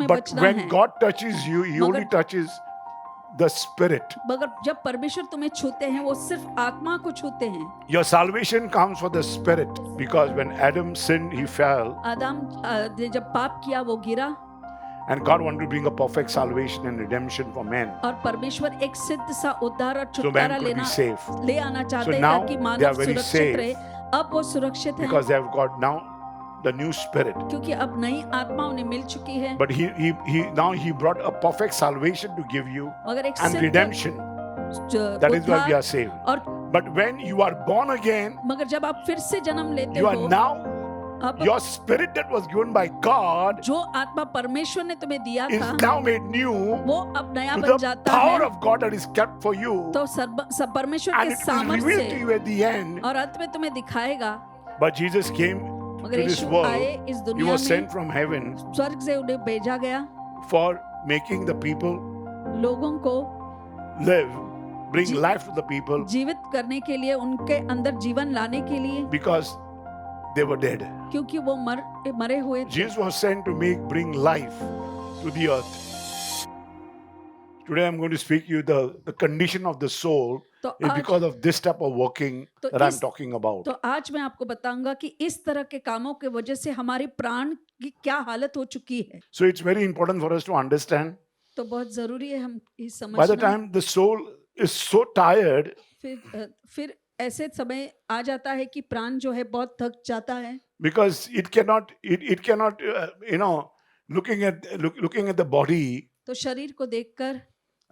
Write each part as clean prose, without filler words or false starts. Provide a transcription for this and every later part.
में But बचना when है। God touches you, He only मगर- touches the spirit. मगर जब परमेश्वर तुम्हें छूते हैं वो सिर्फ आत्मा को छूते हैं। Your salvation comes for the spirit, because when Adam sinned, he fell, आदम ने जब पाप किया वो गिरा, and God wanted to bring a perfect salvation and redemption for man. और परमेश्वर एक सिद्ध सा उद्धार और So छुटकारा man could be लेना safe. ले आना चाहते So हैं now ताकि they मानव are very सुरक्षित safe. रहे। अब वो सुरक्षित हैं Because they have got now the new spirit. क्योंकि अब नई आत्मा उन्हें मिल चुकी है। But he brought a perfect salvation to give you मगर एक and सिद्ध redemption. That is why we are उद्धार saved. और But when you are born again, मगर जब आप फिर से जन्म लेते you are हो, now, अब your spirit that was given by God जो आत्मा परमेश्वर ने तुम्हें दिया is था now made new वो अब नया to बन the जाता power है। of God that is kept for you, तो परमेश्वर and के it will सामर्थ्य reveal to से you at the end. और अंत में तुम्हें दिखाएगा। But Jesus came मगर to this यीशु world. आए इस He दुनिया was में, sent from heaven स्वर्ग से उन्हें भेजा गया for making the people लोगों को live, bring ji- life to the people, जीवित करने के लिए, उनके अंदर जीवन लाने के लिए, because they were dead. क्योंकि वो मरे हुए थे। Jesus was sent to bring life to the earth. Today I'm going to speak to you the condition of the soul तो is आज because of this type of working तो that I'm इस- talking about. तो आज मैं आपको बताऊंगा कि इस तरह के कामों के वजह से हमारे प्राण की क्या हालत हो चुकी है। So it's very important for us to understand. तो बहुत जरूरी है हम इस By the समझना। time the soul is so tired, फिर ऐसे समय आ जाता है कि प्राण जो है बहुत थक जाता है, because it cannot looking at the body, तो शरीर को देखकर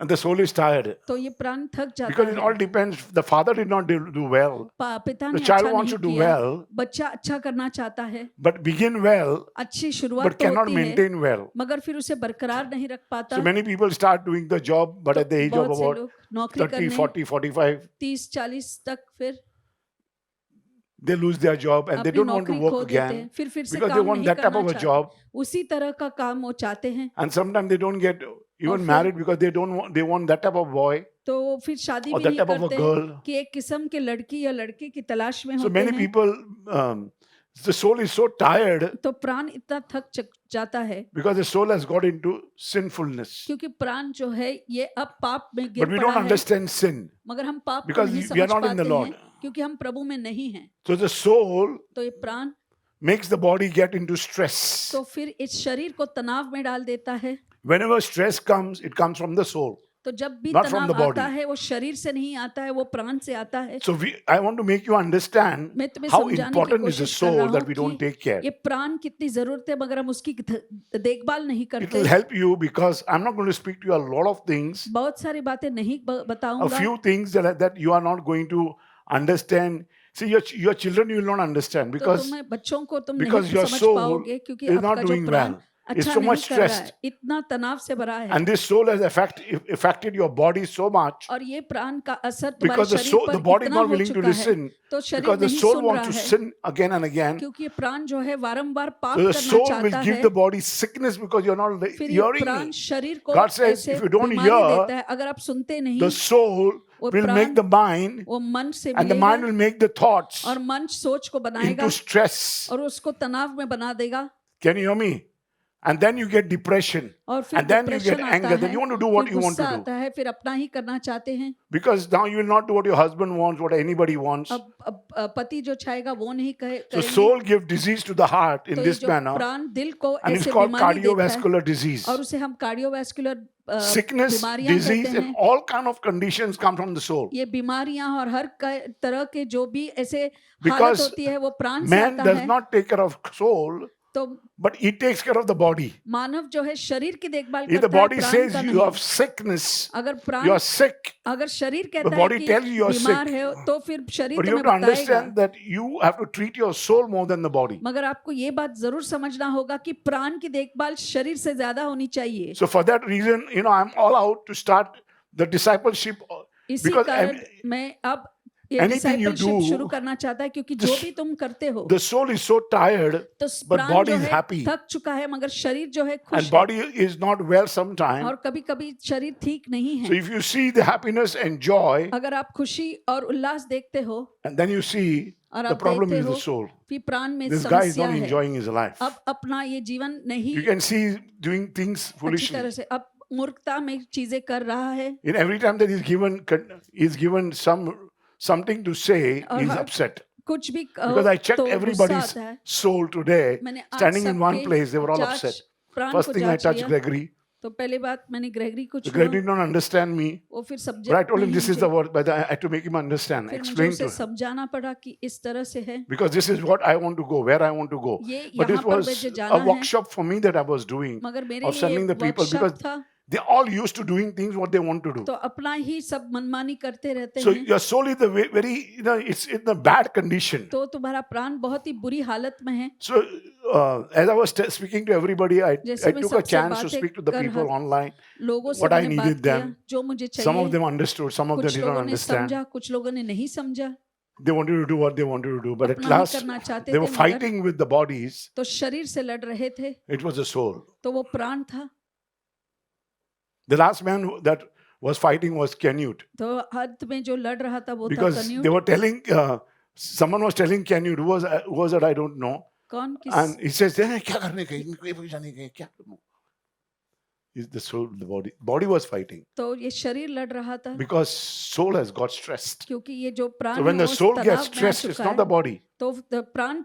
and the soul is tired, तो ये प्राण थक जाता because it है। all depends. The father did not do well, पिता the ने child अच्छा wants नहीं to do किया, well, बच्चा अच्छा करना चाहता है, but begin well, अच्छी शुरुआत but तो cannot होती है, maintain well. मगर फिर उसे बरकरार नहीं रख पाता। So many people start doing the job, but तो at the age of बहुत से about लोग नौकरी 30, करने 40, 45, 30-40 तक फिर they lose their job and they अपनी don't want to नौकरी खो work देते हैं, again फिर से because they काम want नहीं that type करना of a चाहते, job. उसी तरह का काम वो चाहते हैं। And sometimes they don't get even फिर- married because they want that type of boy. तो वो फिर शादी Or भी that नहीं type of a करते girl. कि एक किस्म के लड़की या लड़के की तलाश में So होते many हैं। people, the soul is so tired तो प्राण इतना थक जाता है because the soul has got into sinfulness. क्योंकि प्राण जो है ये अब पाप में But गिर we पड़ा don't है, understand sin. मगर हम पाप को Because नहीं we are समझ not in the पाते Lord. हैं क्योंकि हम प्रभु में नहीं हैं। So the soul तो ये प्राण makes the body get into stress. तो फिर इस शरीर को तनाव में डाल देता है। Whenever stress comes, it comes from the soul. तो जब भी Not from तनाव the body. आता है वो शरीर से नहीं आता है, वो प्राण से आता है। So I want to make you understand मैं तुम्हें how समझाने की important is the कोशिश कर रहा soul हूँ that we don't कि take care. ये प्राण कितनी जरूरत है मगर हम उसकी देखभाल नहीं It करते। will help you because I'm not going to speak to you a lot of things. बहुत सारी बातें नहीं A बताऊंगा, few things that you are not going to understand. See, your children you will not understand तो because तुम्हें बच्चों को तुम because नहीं your समझ soul पाओगे क्योंकि is not आपका जो doing प्राण well. It's अच्छा so नहीं much कर रहा है, stressed. इतना तनाव से भरा है। And this soul has affected your body so much और ये प्राण का असर तुम्हारे because the शरीर पर body is इतना not हो willing to चुका है, listen तो शरीर because the नहीं soul सुन wants रहा to है sin again and again. क्योंकि ये प्राण जो है वारंवार पाप So the करना soul चाहता will give है। the body sickness because you're not फिर ये hearing प्राण me. शरीर को God says, ऐसे if you don't बीमारी hear, देता है, अगर आप सुनते नहीं The soul वो will make प्राण the mind वो मन से and the mind मिलेगा will make the thoughts और मन सोच को बनाएगा into stress. और उसको तनाव में बना देगा Can you hear me? And then you get depression. और फिर And then you depression get आता anger. Then है, you want to do what फिर you want गुस्सा to do. आता है, फिर अपना ही करना चाहते हैं। Because now you will not do what your husband wants, what anybody wants. अब पति जो चाहेगा वो नहीं So करेंगे। soul gives disease to the heart in तो ये this जो manner. प्राण दिल को And it's ऐसे called बीमारी देता है cardiovascular disease. और उसे हम कार्डियोवैस्कुलर Sickness, बीमारियां disease कहते and हैं। all kind of conditions come from the soul. ये बीमारियां और हर तरह के जो भी ऐसे हालत Because होती है वो प्राण से Man आता does है। not take care of soul, तो but he takes care of the body. मानव जो है शरीर की देखभाल If the करता है, body प्राण says का you नहीं। have sickness, अगर you प्राण are sick, अगर शरीर the कहता है body कि tells you you are बीमार sick. है तो फिर शरीर But you have तुम्हें to बताएगा। understand that you have to treat your soul more than the body. मगर आपको ये बात जरूर समझना होगा कि प्राण की देखभाल शरीर से ज्यादा होनी चाहिए। So for that reason, I'm all out to start the discipleship इसी because कारण मैं अब ये anything you डिसाइपलशिप शुरू do, करना चाहता है, क्योंकि जो भी तुम करते हो the soul is so tired तो but प्राण body जो is है happy. थक चुका है, मगर शरीर जो है And खुश है, body is not well sometimes. और कभी कभी शरीर ठीक नहीं So है। if you see the happiness and joy, अगर आप खुशी और उल्लास देखते हो and then you see और the आप problem देखते is हो the soul. कि प्राण में This guy is समस्या not है, enjoying his life. अब अपना ये जीवन नहीं You can see he's doing things अच्छी foolishly. तरह से अब मूर्खता में चीजें कर रहा है, In every time that he's given something to say, और he's हर upset. कुछ भी Because I checked तो गुस्सा everybody's आता है। soul today, मैंने आज standing in one सबके place, they were all जांच upset. प्राण First को thing I जांच touched लिया, Gregory. तो पहले बात मैंने ग्रेगरी को So छुआ, Gregory did not understand me, वो फिर but I subject told him नहीं this is मुझे, the word, but I had to make him understand, फिर मुझे explain उसे to him. समझाना पड़ा कि इस तरह से है, Because this is what I want to go, where I want to go. ये But यहाँ it पर was मुझे a जाना है, workshop for me that I was doing, मगर मेरे of लिए sending the people, workshop because था, they all used to doing things what they want to do. तो अपना ही सब मनमानी करते रहते So हैं, your soul is the very, it's in the bad condition. तो तुम्हारा प्राण बहुत ही बुरी हालत में है। So as I was speaking to everybody, I जैसे मैं took a सबसे chance to बातें speak to the कर people रहा- online. लोगों से What I मैंने needed बात किया them. जो मुझे Some of चाहिए, them understood, some of them कुछ did not लोगों ने understand. समझा, कुछ लोगों ने नहीं समझा, They wanted to do what they wanted to do, but at अपना ही last करना चाहते they were थे, मगर fighting with the bodies. तो शरीर से लड़ रहे थे, It was the soul. तो वो प्राण था। The last man that was fighting was Canute, तो अंत में जो लड़ रहा था वो था because कन्यूट। they were telling, someone was telling Canute, who was it, I don't know. कौन किस And he says, क्या करने गए? इनको ये पूछा नहीं गए, क्या करूं? Is the soul, the body. Body was fighting तो ये शरीर लड़ रहा था, because soul has got stressed. क्योंकि ये जो प्राण So when है the वो soul तनाव gets में आ stressed, it's चुका not है, the body. तो प्राण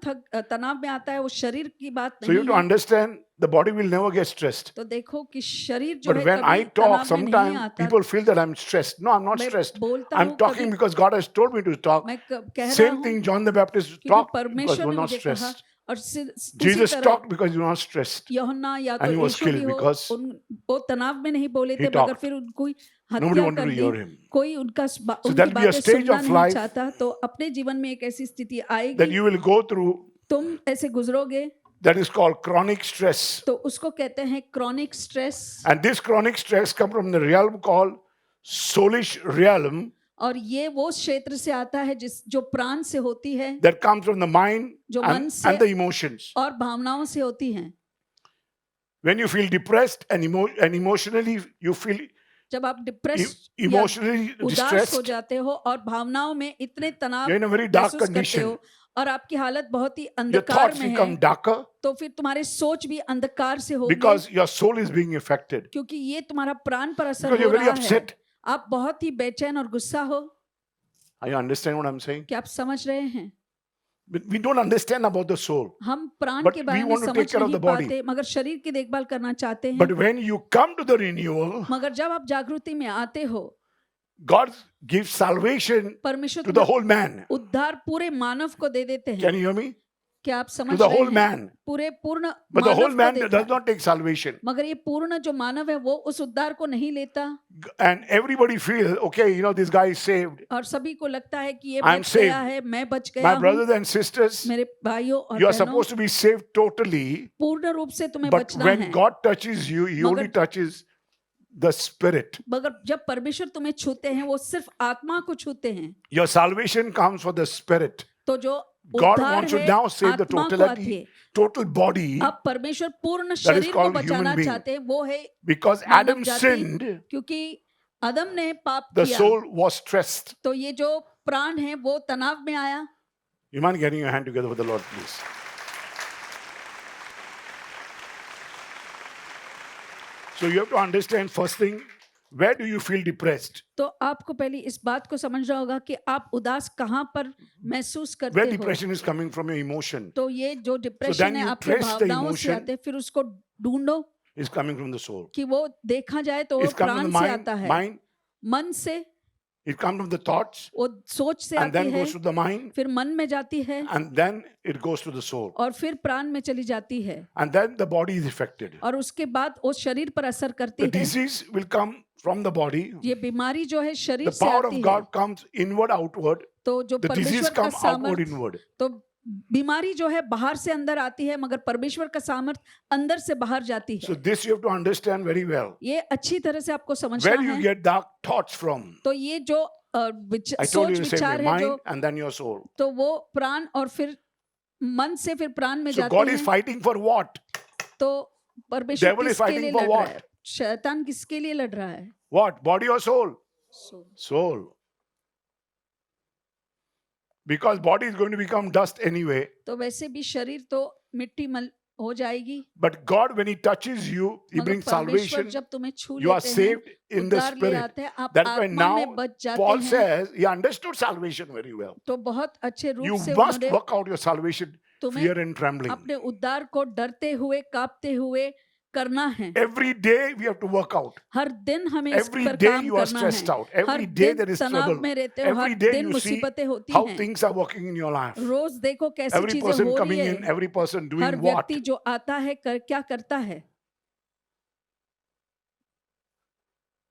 तनाव में आता है, वो शरीर की बात So you नहीं have to है। understand the body will never get stressed. तो देखो कि शरीर जो But है when कभी I talk, तनाव में नहीं sometimes आता। people feel that I'm stressed. No, I'm not मैं stressed. बोलता I'm हूँ talking कभी, because God has told me to talk. मैं कह रहा Same हूँ thing John the Baptist क्योंकि talked because परमेश्वर he was ने not मुझे कहा, stressed. और उसी Jesus तरह talked because he was not stressed. यूहन्ना या तो And he was यीशु भी killed हो, because वो तनाव में नहीं बोले he थे, मगर talked. फिर उनको Nobody हत्या wanted कर to दी, hear him. कोई उनका So उनकी there'll be a बातें stage सुनना of नहीं life चाहता। तो अपने जीवन में एक ऐसी स्थिति that आएगी, you will go through तुम ऐसे गुजरोगे, that is called chronic stress. तो उसको कहते हैं chronic stress. And this chronic stress comes from the realm called soulish realm और ये वो क्षेत्र से आता है जो प्राण से होती है, that comes from the mind जो मन and से the emotions. और भावनाओं से होती हैं। When you feel depressed and emotionally you feel जब आप डिप्रेस emotionally उदास हो distressed, जाते हो और भावनाओं में इतने तनाव you're in a very dark महसूस करते condition. हो और आपकी हालत बहुत ही Your अंधकार thoughts में become है, darker तो फिर तुम्हारे सोच भी अंधकार से होंगे, because your soul is being affected. क्योंकि ये तुम्हारा प्राण पर असर Because हो you're very रहा है। upset. आप बहुत ही बेचैन और गुस्सा हो। Are you understand what I'm saying? क्या आप समझ रहे हैं? We don't understand about the soul. हम प्राण But के we बारे में want to समझ take care of नहीं the body. पाते, मगर शरीर की देखभाल करना चाहते हैं। But when you come to the renewal, मगर जब आप जागृति में आते हो, God gives salvation परमेश्वर to the whole man. उद्धार पूरे मानव को दे देते हैं। Can you hear me? क्या आप To समझ the रहे whole हैं? man. पूरे पूर्ण But the मानव whole को man देता does है। not take salvation. मगर ये पूर्ण जो मानव है वो उस उद्धार को नहीं लेता, And everybody feels, okay, this guy is saved. और सभी को लगता है कि ये I'm बच गया saved. है, मैं बच गया My हूँ। brothers and sisters, मेरे भाइयों और you are बहनों, supposed to be saved totally. पूर्ण रूप से तुम्हें But बचना when है। God touches you, He only मगर- touches the spirit. मगर जब परमेश्वर तुम्हें छूते हैं, वो सिर्फ आत्मा को छूते हैं। Your salvation comes for the spirit. तो जो God उद्धार wants to है, now save the आत्मा को आती totality, है। total body, अब परमेश्वर पूर्ण is शरीर को called बचाना human being. चाहते हैं, वो है because मानव Adam जाति, sinned, क्योंकि आदम ने पाप the किया, soul was stressed. तो ये जो प्राण है वो तनाव में आया। You mind getting your hand together for the Lord, please? So you have to understand first thing, where do you feel depressed? तो आपको पहले इस बात को समझना होगा कि आप उदास कहाँ पर महसूस Where करते हो। depression is coming from your emotion तो ये जो then डिप्रेशन है you आपके trace the भावनाओं से emotion. आते हैं, फिर उसको ढूंढो is coming from the soul. कि वो देखा जाए तो वो It's coming प्राण from the से mind, आता है, mind. मन से, It comes from the thoughts वो सोच से and आती then है, goes to the mind फिर मन में जाती है and then it goes to the soul. और फिर प्राण में चली जाती है, And then the body is affected. और उसके बाद वो शरीर पर असर The करती है। disease will come from the body. ये बीमारी जो है शरीर The से power आती of है, God comes inward, outward. तो जो The disease परमेश्वर का comes outward, सामर्थ, inward. तो बीमारी जो है बाहर से अंदर आती है, मगर परमेश्वर का सामर्थ अंदर से बाहर जाती So है। this you have to understand very well. ये अच्छी तरह से आपको Where समझना you है। get dark thoughts from? तो ये जो I told सोच you the same विचार way, है जो, mind and then your soul. तो वो प्राण और फिर मन से फिर प्राण में So जाते God is हैं। fighting for what? तो परमेश्वर Devil is किसके fighting लिए for लड़ रहा what? है? शैतान किसके लिए लड़ रहा है? What? Body or soul? Soul. Because body is going to become dust anyway. तो वैसे भी शरीर तो मिट्टी मल हो जाएगी, But God, when He touches you, He मगर brings परमेश्वर salvation. जब तुम्हें छू You are लेते हैं, saved in the उद्धार ले spirit. आते हैं, आप That's why आत्मा में now बच जाते Paul हैं। says he understood salvation very well. तो बहुत अच्छे रूप You से must उन्होंने work out your salvation, तुम्हें fear and trembling. अपने उद्धार को डरते हुए, कांपते हुए करना है। Every day we have to work out. हर दिन हमें इस Every पर day काम you are करना stressed है। out. Every हर day दिन there is तनाव struggle. में रहते हो, Every हर day दिन you see मुसीबतें होती how हैं। things are working in your life. रोज देखो कैसी Every चीजें person हो रही coming है। in, every person her doing what. व्यक्ति जो आता है क्या करता है।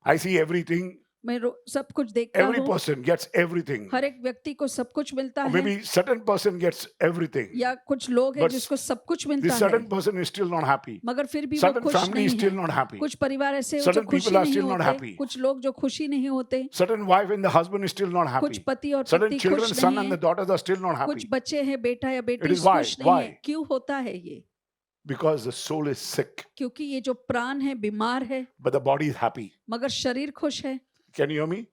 I see everything. मैं सब कुछ देखता Every हूँ। person gets everything. हर एक व्यक्ति को सब कुछ मिलता Or है, maybe certain person gets everything. या कुछ लोग हैं But जिसको सब कुछ मिलता This है, certain person is still not happy. मगर फिर भी वो Certain खुश family is नहीं still है। not happy. कुछ परिवार ऐसे हो जो Certain खुशी people are नहीं still not होते, happy. कुछ लोग जो खुशी नहीं होते, Certain wife and the husband is still not कुछ happy. पति और Certain पत्नी children, खुश son नहीं and the है, daughters are still not कुछ happy. बच्चे हैं, बेटा या बेटी It is why? खुश नहीं है। Why? क्यों होता है ये? Because the soul is sick, क्योंकि ये जो प्राण है बीमार है, but the body is happy. मगर शरीर खुश है। Can you hear me?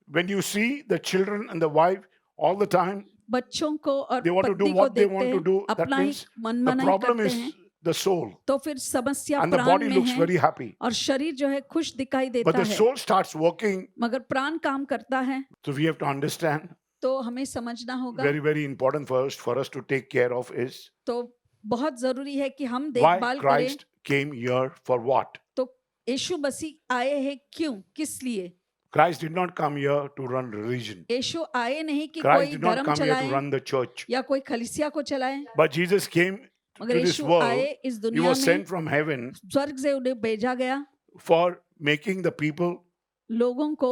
When you see the children and the wife all the time, बच्चों को और they want to do पत्नी को what they देखते want to हैं, do. That अपना ही means मन the मनाई problem करते is हैं, the soul. तो फिर समस्या And the प्राण body में looks है very happy. और शरीर जो है खुश दिखाई But देता the है, soul starts working. मगर प्राण काम करता है। So we have to understand, तो हमें समझना होगा। very, very important for us to take care of is तो बहुत जरूरी है कि हम why देखभाल करें। Christ came here for what? तो यीशु मसीह आए हैं क्यों, किस लिए? Christ did not come here to run religion. यीशु आए नहीं कि Christ कोई did not धर्म come here to चलाए run the church. या कोई कलीसिया को चलाए, But Jesus came मगर to this यीशु world. आए इस He दुनिया was में, sent from heaven स्वर्ग से उन्हें भेजा गया for making the people लोगों को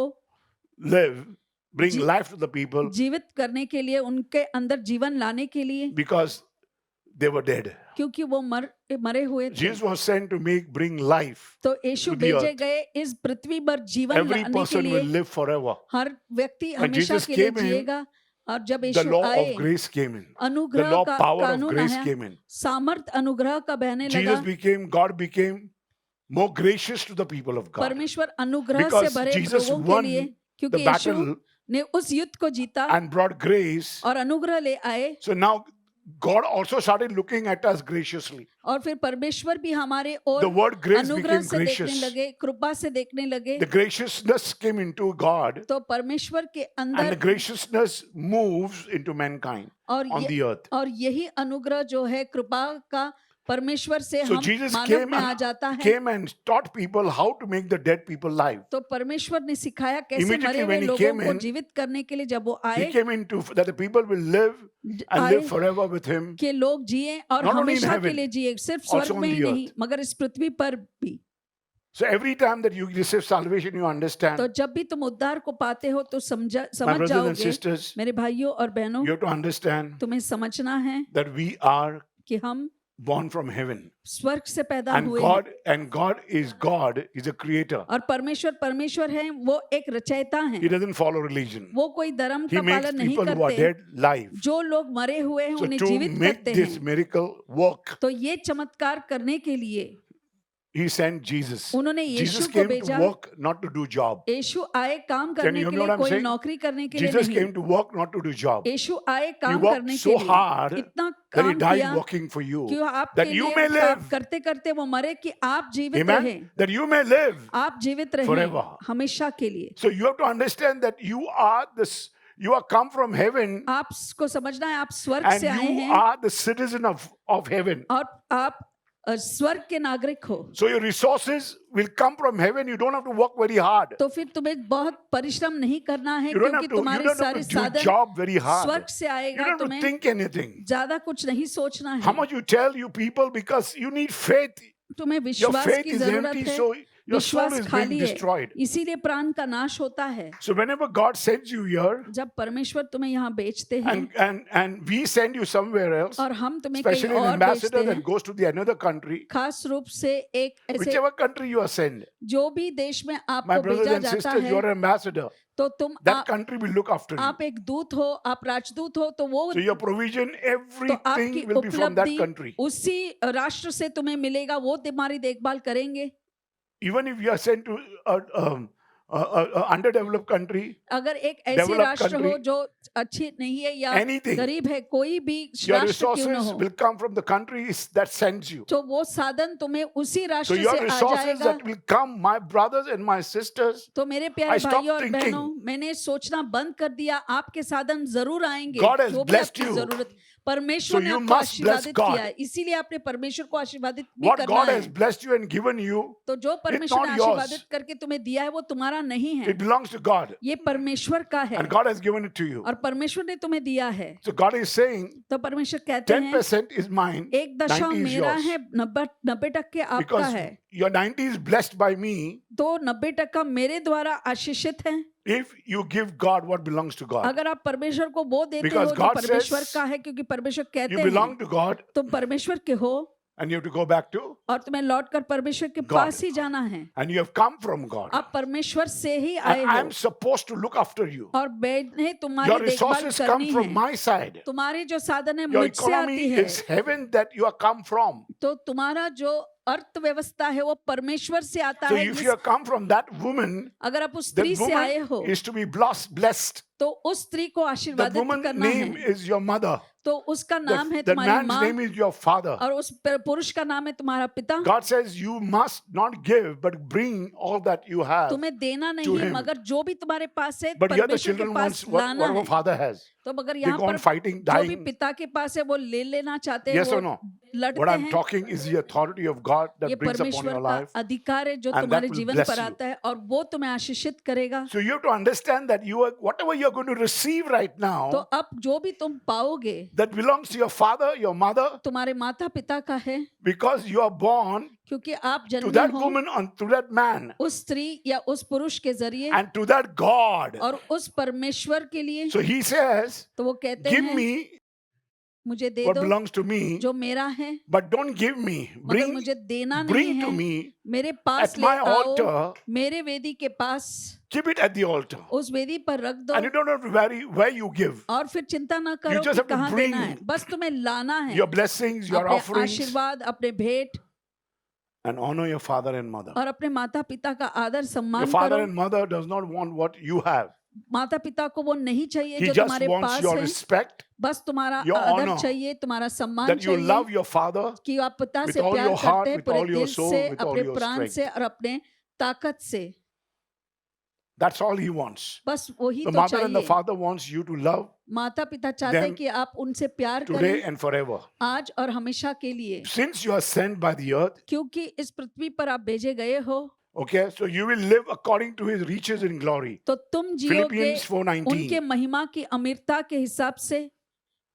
live, bring ji- life to the people जीवित करने के लिए, उनके अंदर जीवन लाने के लिए, because they were dead. क्योंकि वो मरे हुए थे। Jesus was sent to bring life. तो यीशु to the भेजे earth. गए इस पृथ्वी पर जीवन Every लाने के person will लिए। live forever. हर व्यक्ति When हमेशा Jesus के लिए came in, जिएगा। और जब The यीशु law आए, of grace came in. The अनुग्रह law का power of कानून grace आया, came in. सामर्थ अनुग्रह का बहने लगा। God became more gracious to the people of God. परमेश्वर अनुग्रह से Because भरे Jesus लोगों के won लिए, the क्योंकि यीशु battle ने उस युद्ध को जीता and brought grace. और अनुग्रह ले आए। So now God also started looking at us graciously. और फिर परमेश्वर भी हमारे और The word grace अनुग्रह became से देखने gracious. लगे, कृपा से देखने लगे। The graciousness came into God, तो परमेश्वर के and the अंदर graciousness moves into mankind और on the earth. और यही अनुग्रह जो है कृपा का परमेश्वर से So हम Jesus मानव में आ जाता है। came and taught people how to make the dead people live. तो परमेश्वर ने सिखाया कैसे Immediately मरे हुए when he लोगों came को in, जीवित करने के लिए। जब वो He आए came into that the people will live and आए live forever with Him. कि लोग जिए और Not only in हमेशा के heaven, लिए जिए, सिर्फ also स्वर्ग on में ही the नहीं मगर इस पृथ्वी पर भी। So every time that you receive salvation, you understand, तो जब भी तुम उद्धार को पाते हो तो my समझ brothers and जाओगे। sisters, मेरे भाइयों और बहनों, you have to understand तुम्हें समझना है that we are कि हम born from heaven, स्वर्ग से पैदा and हुए हैं God is a creator. और परमेश्वर है, वो एक रचयिता He है। doesn't follow religion. वो कोई धर्म He का makes पालन नहीं people who are करते। dead live. जो लोग मरे हुए हैं So उन्हें to जीवित make करते this हैं। miracle work, तो ये चमत्कार करने के लिए He sent Jesus. उन्होंने Jesus यीशु को came to भेजा। work, not to do job. यीशु आए काम Can करने you hear के me what लिए, I'm कोई saying? नौकरी करने के लिए Jesus नहीं। came to work, not to do job. यीशु आए He काम worked करने so के लिए, hard इतना that He काम died किया working for you, कि आपके that you लिए may काम live. करते करते वो मरे कि आप जीवित Amen. रहें, That you may live. आप जीवित रहें Forever. हमेशा के लिए। So you have to understand that you are come from heaven, आपको समझना है आप स्वर्ग and से आए you हैं are the citizen of heaven. और आप स्वर्ग के नागरिक हो। So your resources will come from heaven. You don't have to work very hard. तो फिर तुम्हें बहुत परिश्रम नहीं करना है, You don't क्योंकि have to. You तुम्हारे don't have सारे to do साधन job very hard. स्वर्ग से You आएगा। don't have to तुम्हें think anything. ज्यादा कुछ नहीं सोचना How है। much you tell you people because you need faith. तुम्हें Your विश्वास faith की is जरूरत empty, है। so your soul विश्वास is being खाली है, destroyed. इसीलिए प्राण का नाश होता है। So whenever God sends you here, जब परमेश्वर तुम्हें यहाँ बेचते हैं and we send you somewhere else, और हम तुम्हें कहीं especially an और ambassador बेचते हैं, that goes to the another country, खास रूप से एक ऐसे whichever country you are sent, जो भी देश में my आपको brothers भेजा and जाता sisters, you है, are an ambassador. तो तुम That country will look after you. आप एक दूत हो, आप राजदूत हो, तो वो So your provision, तो आपकी everything will be from that उपलब्धि country. उसी राष्ट्र से तुम्हें मिलेगा, वो तुम्हारी देखभाल करेंगे। Even if you are sent to a underdeveloped country, अगर एक ऐसे developed राष्ट्र हो country, जो अच्छी नहीं है या anything, गरीब है, कोई भी your राष्ट्र क्यों न resources हो, will come from the countries that sends you. तो वो साधन तुम्हें उसी So राष्ट्र your से आ resources जाएगा। that will come, my brothers and my sisters, तो मेरे I प्यारे stopped भाइयों और thinking. बहनों, मैंने सोचना बंद कर दिया, आपके साधन जरूर आएंगे, God has जो भी blessed आपकी you. जरूरत, परमेश्वर So ने you आपको must bless आशीर्वादित God. किया है, इसीलिए आपने परमेश्वर को आशीर्वादित भी what करना God है। has blessed you and given you, तो जो परमेश्वर not ने yours. आशीर्वादित करके तुम्हें दिया है, वो तुम्हारा नहीं है, it belongs to God. ये परमेश्वर का है And God has given it to you. और परमेश्वर ने तुम्हें दिया है। So God is saying, तो परमेश्वर कहते हैं 10% is mine, एक दशा 90 is मेरा yours. है, 90% आपका Because है, your 90 is blessed by me तो 90% मेरे द्वारा आशीषित है। if you give God what belongs to God. अगर आप परमेश्वर को वो देते Because हो जो God परमेश्वर says का है, क्योंकि परमेश्वर You कहते belong हैं to God तुम परमेश्वर के हो and you have to go back to, और तुम्हें लौटकर परमेश्वर के God. पास ही जाना है। and you have come from God. आप परमेश्वर से ही आए And I हो am supposed to look after you. और मैंने तुम्हारी Your देखभाल resources come करनी from है। my side. तुम्हारे जो साधन है Your मुझसे आती economy है, is heaven that you are come from. तो तुम्हारा जो अर्थव्यवस्था है वो परमेश्वर से आता So है। if you have come from that woman, अगर आप उस that स्त्री से आए woman हो is to be blessed. तो उस स्त्री को That आशीर्वादित woman's करना name है, is your mother. तो उसका नाम है That तुम्हारी man's माँ name is your father. और उस पुरुष का नाम है तुम्हारा पिता। God says you must not give but bring all that you have. तुम्हें देना to नहीं, him. मगर जो भी तुम्हारे पास है But here the परमेश्वर के children पास wants लाना whatever है। father has. तो मगर They यहाँ go on पर fighting, जो भी dying. पिता के पास है वो ले लेना चाहते हैं, Yes वो or no? What लड़ते I'm हैं। talking is the authority of God ये that brings upon परमेश्वर your का life. अधिकार है जो and तुम्हारे that will जीवन bless पर you. आता है और वो तुम्हें आशीषित करेगा। So you have to understand that you are whatever you are going to receive right तो now अब जो भी तुम पाओगे that belongs to your father, your mother, तुम्हारे माता पिता का है, because you are born क्योंकि आप to जन्मे that हो woman and to that man उस स्त्री या उस पुरुष के जरिए and to that God. और उस परमेश्वर के लिए। So he says, तो वो कहते give हैं me मुझे दे what दो belongs to me, जो मेरा है, but don't give me. मगर मुझे देना नहीं Bring है, to me मेरे पास at ले my आओ, altar. मेरे वेदी के पास, Keep it at the altar. उस वेदी पर रख दो And you don't have to worry where you give. और फिर चिंता न करो just कि have to कहाँ bring देना है, बस तुम्हें लाना है Your blessings, your अपने offerings, आशीर्वाद, अपने भेंट and honor your father and mother. और अपने माता पिता का आदर Your सम्मान father करो। and mother does not want what you have. माता पिता को वो नहीं चाहिए He जो just तुम्हारे wants पास your है, respect, बस तुम्हारा your आदर honor, चाहिए, तुम्हारा सम्मान that you चाहिए love your father कि आप पिता with से all प्यार your heart, करते हैं with पूरे all your दिल soul, से, with all अपने your प्राण strength. से और अपने ताकत से। That's all he wants. बस वही The तो mother and the चाहिए। father wants you to love माता पिता चाहते हैं them कि आप उनसे प्यार today करें and forever. आज और हमेशा के लिए, Since you are sent by the earth, क्योंकि इस पृथ्वी पर आप भेजे गए हो, okay, so you will live according to his riches in glory. तो तुम जियोगे Philippians 4:19. उनके महिमा की अमीरता के हिसाब से।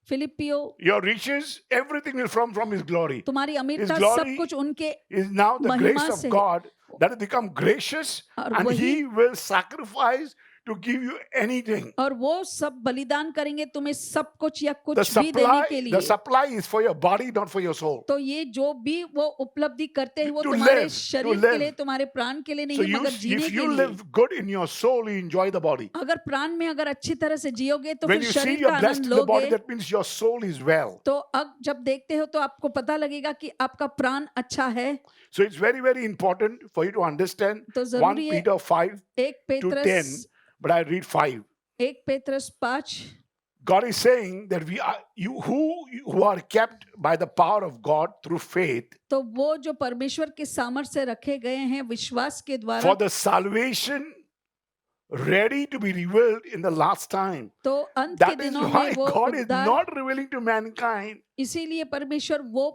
फिलिपियो, Your riches, everything is from his glory. तुम्हारी अमीरता glory सब कुछ उनके Is now the महिमा grace से of God that has become gracious, और and वही he will sacrifice to give you anything. और वो सब बलिदान करेंगे तुम्हें सब कुछ या The कुछ भी देने के the लिए। supply is for your body, not for your soul. तो ये जो भी वो उपलब्धि करते हैं वो To तुम्हारे live, शरीर to के live. लिए, तुम्हारे प्राण के लिए So नहीं, मगर जीने if के you लिए। live good in your soul, you enjoy the body. अगर प्राण में अगर अच्छी तरह से जियोगे तो When फिर you see शरीर you're का blessed Anand in the body, लोगे। that means your soul is well. तो अब जब देखते हो तो आपको पता लगेगा कि आपका प्राण अच्छा है। So it's very, very important for you to understand तो 1 जरूरी है Peter 5 एक to 10, Petrus but I read 5. 5 God is saying that we are you who are kept by the power of God through faith तो वो जो परमेश्वर के सामर्थ्य से रखे गए हैं विश्वास के द्वारा, for the salvation ready to be revealed in the last time. तो अंत के That is दिनों why में वो God is उद्धार, not revealing to mankind इसीलिए परमेश्वर वो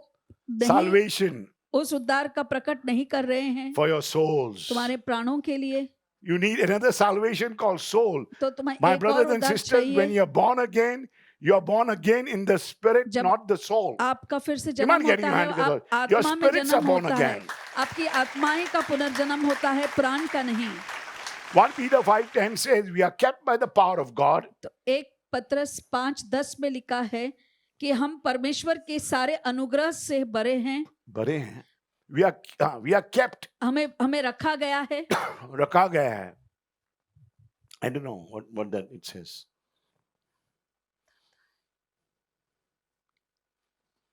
नहीं salvation उस उद्धार का प्रकट नहीं कर रहे हैं for your souls. तुम्हारे प्राणों के लिए। You need another salvation called soul. तो तुम्हें My एक और brothers and उद्धार sisters, when चाहिए। you're born again, you're born again in the spirit, जब not the soul. आपका फिर से You might जन्म get होता your है, hand together. आप Your आत्मा में spirits जन्म are born होता है, again. आपकी आत्माएं का पुनर्जन्म होता है, प्राण का नहीं। 1 Peter 5:10 says, we are kept by the power of God तो 1 पत्रस 5:10 में लिखा है कि हम परमेश्वर के सारे अनुग्रह से भरे हैं, भरे हैं. We are kept. हमें रखा गया है। रखा गया है. I don't know what that it says.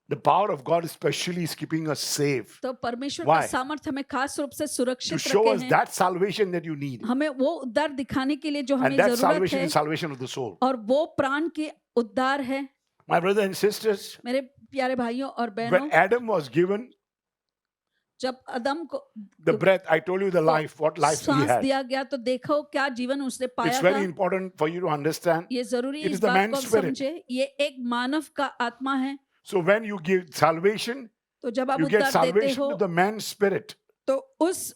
The power of God especially is keeping us safe तो परमेश्वर Why? का सामर्थ्य हमें खास रूप से to सुरक्षित show रखे us हैं, that salvation that you need. हमें वो उद्धार दिखाने के लिए जो And हमें that जरूरत salvation है, is salvation of the soul. और वो प्राण के उद्धार है। My brothers and sisters, मेरे प्यारे भाइयों और बहनों, when Adam was given जब आदम को the breath, I told you the life, what life he सांस had. दिया गया तो देखो क्या जीवन उसने It's पाया very था। important for you to understand. ये जरूरी है It इस is the बात man's को हम spirit. समझे, ये एक मानव का आत्मा है। So when you give salvation, तो जब आप you get उद्धार देते salvation हो to the man's spirit. तो उस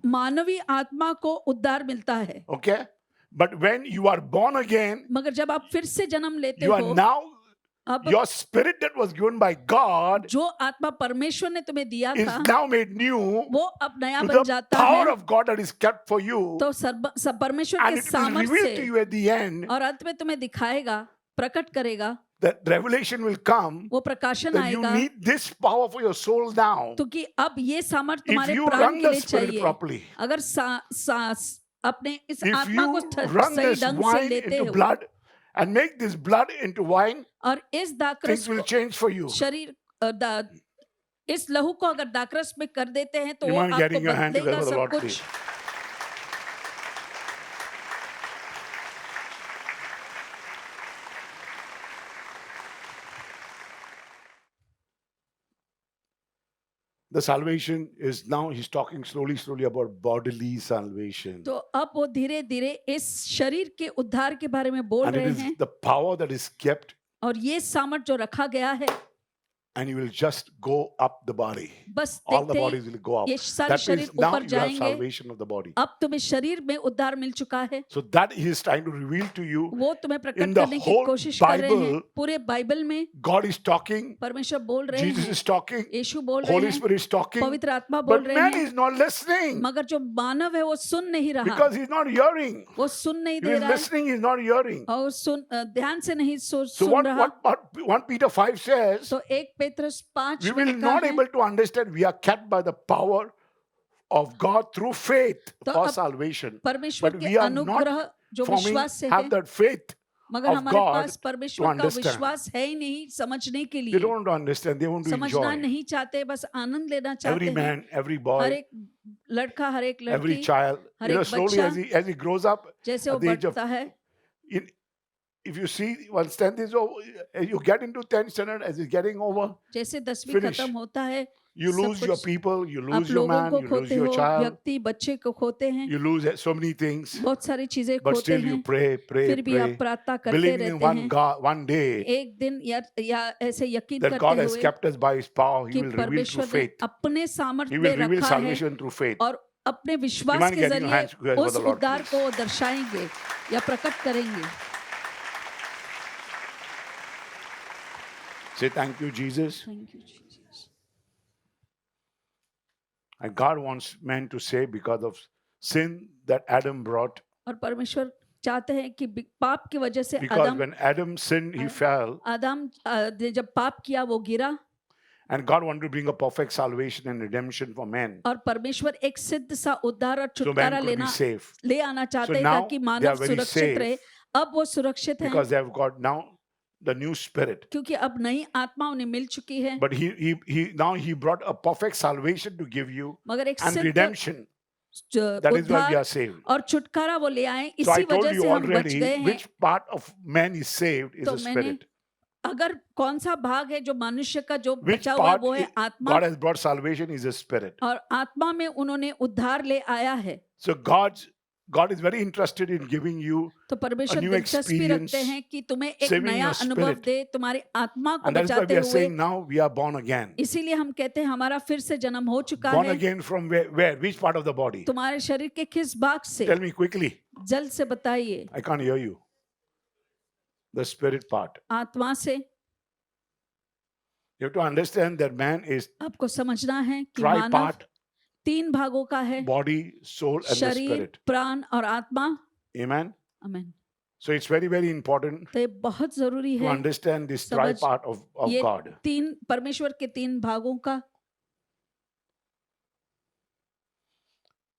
मानवीय आत्मा को उद्धार मिलता है। Okay? But when you are born again, मगर जब आप फिर से जन्म लेते you are हो, now, अब your spirit that was given by God जो आत्मा परमेश्वर ने तुम्हें दिया is था now made new वो अब नया to बन the जाता power है। of God that is kept for you, तो परमेश्वर and के it will सामर्थ्य reveal to से you at the end. और अंत में तुम्हें दिखाएगा, प्रकट करेगा, That revelation will come वो प्रकाशन that you आएगा। need this power for your soul now. तो कि अब ये सामर्थ्य If तुम्हारे you प्राण run के the लिए spirit चाहिए। properly, अगर अपने इस if आत्मा को you run सही this ढंग से wine लेते into हो blood and make this blood into wine, और इस दाखरस things will को change for you. शरीर इस लहू को अगर दाखरस में कर देते हैं तो You वो mind आपको getting your hand together बदलेगा for the सब Lord, कुछ। please? The salvation is now, he's talking slowly about bodily salvation. तो अब वो धीरे धीरे इस शरीर के उद्धार के बारे में बोल And it रहे is हैं, the power that is kept, और ये सामर्थ जो रखा गया है and you will just go up the body. बस All the देखते bodies he will go up. ये सारे That means शरीर now ऊपर you have जाएंगे। salvation of the body. अब तुम्हें शरीर में उद्धार मिल चुका है, So that he is trying to reveal to you. वो तुम्हें In प्रकट the करने की whole कोशिश कर रहे हैं। Bible, पूरे बाइबल में God is talking, परमेश्वर बोल रहे Jesus हैं, is talking, यीशु बोल रहे Holy हैं, Spirit is talking, पवित्र आत्मा बोल but रहे man हैं, is not listening मगर जो मानव है वो सुन नहीं रहा, because he's not hearing. वो सुन नहीं He दे is रहा है listening, he's not hearing. और ध्यान से नहीं So सुन रहा। what 1 Peter 5 says, तो 1 पेत्रस 5 we में will लिखा not है, able to understand. We are kept by the power of God through faith तो for अब salvation. परमेश्वर But के we are अनुग्रह not जो forming, विश्वास से have है, that faith मगर of हमारे God पास to परमेश्वर का understand. विश्वास है ही नहीं समझने के They लिए। don't want to understand, they want to समझना enjoy. नहीं चाहते, बस आनंद लेना चाहते Every हैं। man, every हर boy, एक लड़का, हर एक every लड़की, child, हर you know, एक slowly बच्चा as he grows up, जैसे वो at the age of, बढ़ता है, if you see, once 10th is over, you get into 10th standard, as he's getting over, जैसे 10वीं finish. खत्म होता है, you सब lose your कुछ people, you आप lose your लोगों man, को you lose खोते your हो, child, व्यक्ति बच्चे को खोते हैं, you lose so many things, बहुत सारी चीजें but खोते still you हैं, pray, फिर भी आप pray, प्रार्थना करते believing in रहते one हैं। God, one day, एक दिन या ऐसे यकीन that God करते has हुए kept us by His power. He कि will reveal through परमेश्वर ने faith. अपने He सामर्थ्य will में reveal रखा है salvation through faith. और अपने विश्वास mind के getting your जरिए hands together for उस the Lord, उद्धार please? को दर्शाएंगे या प्रकट करेंगे। Say thank you, Jesus. Thank you, Jesus. And God wants men to say, because of sin that Adam brought, और परमेश्वर चाहते हैं कि पाप की वजह से because when Adam sinned, he fell, आदम ने जब पाप किया वो गिरा, and God wanted to bring a perfect salvation and redemption for men, और परमेश्वर एक सिद्ध सा उद्धार और so छुटकारा men could be safe. ले आना So चाहते हैं now ताकि they मानव are very सुरक्षित रहे। safe अब वो सुरक्षित हैं because they have got now the new spirit. क्योंकि अब नई आत्मा उन्हें मिल चुकी है, But he brought a perfect salvation to give you मगर एक and सिद्ध redemption. That is why we are उद्धार saved. और छुटकारा वो ले आए, So I इसी told वजह you से हम बच already गए हैं। which part of man is saved is तो the मैंने spirit. अगर कौन सा भाग है जो मनुष्य का जो Which बचा हुआ है part वो है आत्मा, God has brought salvation is the spirit. और आत्मा में उन्होंने उद्धार ले आया है। So God is very interested in giving you, तो परमेश्वर new दिलचस्पी experience, रखते हैं कि तुम्हें एक saving नया your अनुभव spirit. दे, तुम्हारी आत्मा को and that is why बचाते we are हुए। saying now we are born again. इसीलिए हम कहते हैं हमारा फिर से जन्म हो चुका Born है। again from where? Which part of the body? तुम्हारे शरीर के किस भाग से? Tell me quickly. जल्द से बताइए। I can't hear you. The spirit part. आत्मा से। You have to understand that man is आपको समझना है कि मानव tripart तीन भागों का है, body, soul, and the शरीर, spirit. प्राण और आत्मा। Amen. आमीन। So it's very, very important तो ये बहुत जरूरी to है understand this समझ tripart of ये God. तीन परमेश्वर के तीन भागों का।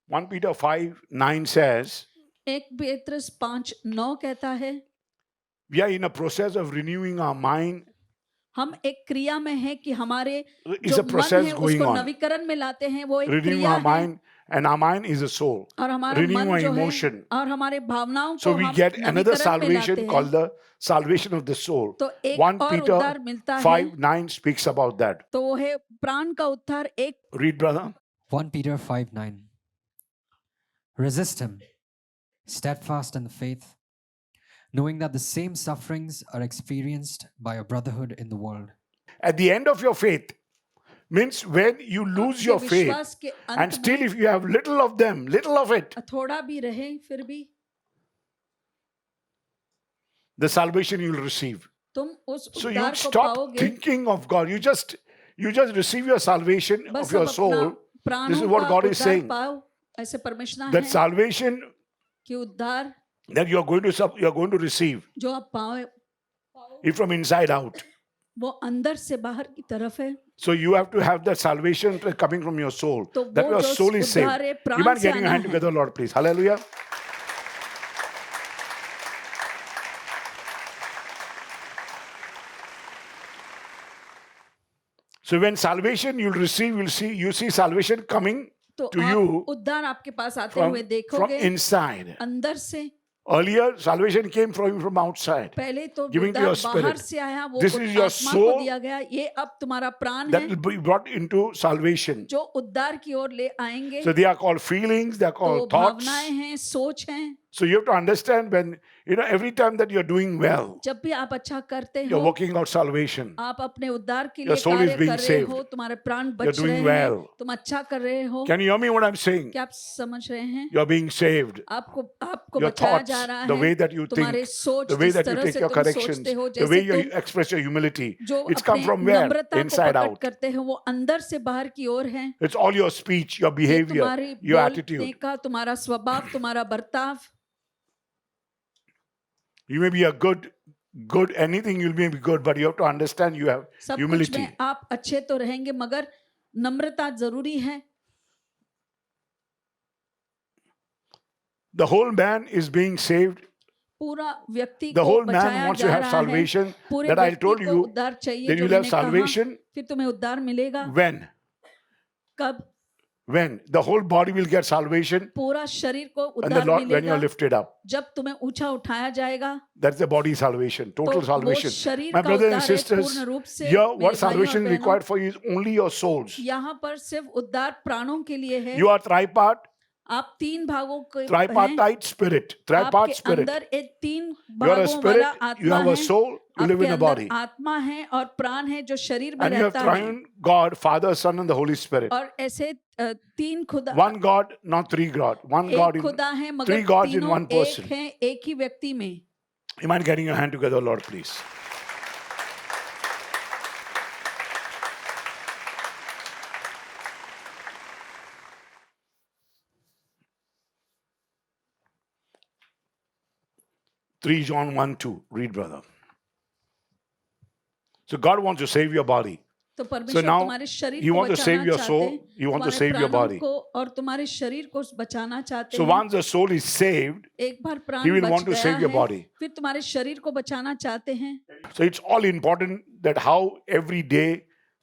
1 Peter 5:9 says, 1 पेत्रस 5:9 कहता है, we are in a process of renewing our mind. हम एक क्रिया में है कि हमारे It's जो a मन process है going उसको on. नवीकरण में लाते हैं, वो एक Renewing क्रिया our है। mind, and our mind is a soul. और हमारा Renewing मन our जो है emotion. और हमारे भावनाओं So को we हम get another नवीकरण में लाते salvation हैं। called the salvation of the soul. तो एक 1 और Peter उद्धार मिलता है, 5:9 speaks about that. तो वो है प्राण का उद्धार। एक Read, brother. 1 Peter 5:9. Resist him, steadfast in the faith, knowing that the same sufferings are experienced by your brotherhood in the world. At the end of your faith means when you lose आपके your faith, विश्वास के and अंत still में if you have little of them, little of it, थोड़ा भी रहे फिर भी the salvation you'll receive. तुम उस So you उद्धार को stop पाओगे। thinking of God. You just receive your salvation बस of your अब अपना soul. This प्राणों is what का God is उद्धार saying. पाओ, ऐसे परमेश्वर That है salvation कि उद्धार that you are going to receive जो आप पाओ it from inside out. वो अंदर से बाहर की तरफ है। So you have to have that salvation coming from your soul. तो That वो your जो soul is saved. उद्धार है You प्राण mind से getting your आना hand है। together, Lord, please. Hallelujah. So when salvation you'll receive, you see salvation coming तो to आप you उद्धार आपके पास आते from हुए देखोगे inside. अंदर से। Earlier, salvation came from outside. पहले तो Giving to उद्धार your बाहर spirit. से आया, वो This is your आत्मा को soul दिया गया। ये अब तुम्हारा प्राण That है will be brought into salvation. जो उद्धार की ओर ले आएंगे। So they are called feelings, they are तो called thoughts. भावनाएं हैं, सोच हैं। So you have to understand when, every time that you're doing well, जब भी आप अच्छा करते you're हो, working out salvation. आप अपने उद्धार के Your लिए soul is कार्य being कर रहे saved. हो, तुम्हारे प्राण You're बच doing रहे हैं, well. तुम अच्छा कर रहे हो। Can you hear me what I'm saying? क्या आप समझ रहे हैं? You're being saved. आपको Your बचाया thoughts, जा रहा the है। way that you तुम्हारे think, सोच, the way जिस that you तरह take से your तुम corrections, सोचते हो, the way जैसे you तुम express your humility, जो it's अपने come from where? नम्रता को Inside प्रकट out. करते हो, वो अंदर से बाहर की ओर है। It's all your speech, your ये behavior, तुम्हारी your बोलने attitude. का, तुम्हारा स्वभाव, तुम्हारा बर्ताव। You may be a good, anything you may be good, but you have to understand you have सब कुछ humility. में आप अच्छे तो रहेंगे, मगर नम्रता जरूरी है। The whole man is being saved. पूरा व्यक्ति The को whole man बचाया wants to जा have रहा है। salvation पूरे that I व्यक्ति told को you उद्धार चाहिए, that जो you'll have मैंने कहा। salvation. फिर तुम्हें उद्धार मिलेगा। When? कब? When? The whole body will get salvation पूरा शरीर को when उद्धार when you're मिलेगा lifted up. जब तुम्हें ऊंचा उठाया जाएगा। That's the body salvation, तो total वो salvation. शरीर My का brothers and उद्धार है sisters, पूर्ण रूप से। here मेरे what भाइयों और salvation is बहनों, required for you is only your souls. यहाँ पर सिर्फ उद्धार प्राणों के लिए है। You are tripart, आप तीन भागों के हैं। tripartite spirit, tripart आपके spirit. अंदर एक तीन You are a भागों spirit, वाला you आत्मा have a है। soul, you live आपके in a अंदर body. आत्मा है और प्राण है जो शरीर में And you have रहता है। triune God, Father, Son, and the Holy Spirit. और ऐसे तीन खुदा, One God, not three God. One God एक in खुदा है मगर three gods in तीनों one person. एक हैं एक ही व्यक्ति में। You mind getting your hand together, Lord, please? Three John 1:2. Read, brother. So God wants to save your body. तो परमेश्वर now तुम्हारे शरीर you को want to save बचाना your चाहते soul, हैं, you want to तुम्हारे save your प्राणों body. को और तुम्हारे शरीर को बचाना चाहते So हैं। once the soul is saved, एक बार प्राण He will बच want to गया save your है, body. फिर तुम्हारे शरीर को बचाना चाहते हैं। so it's all important that how every day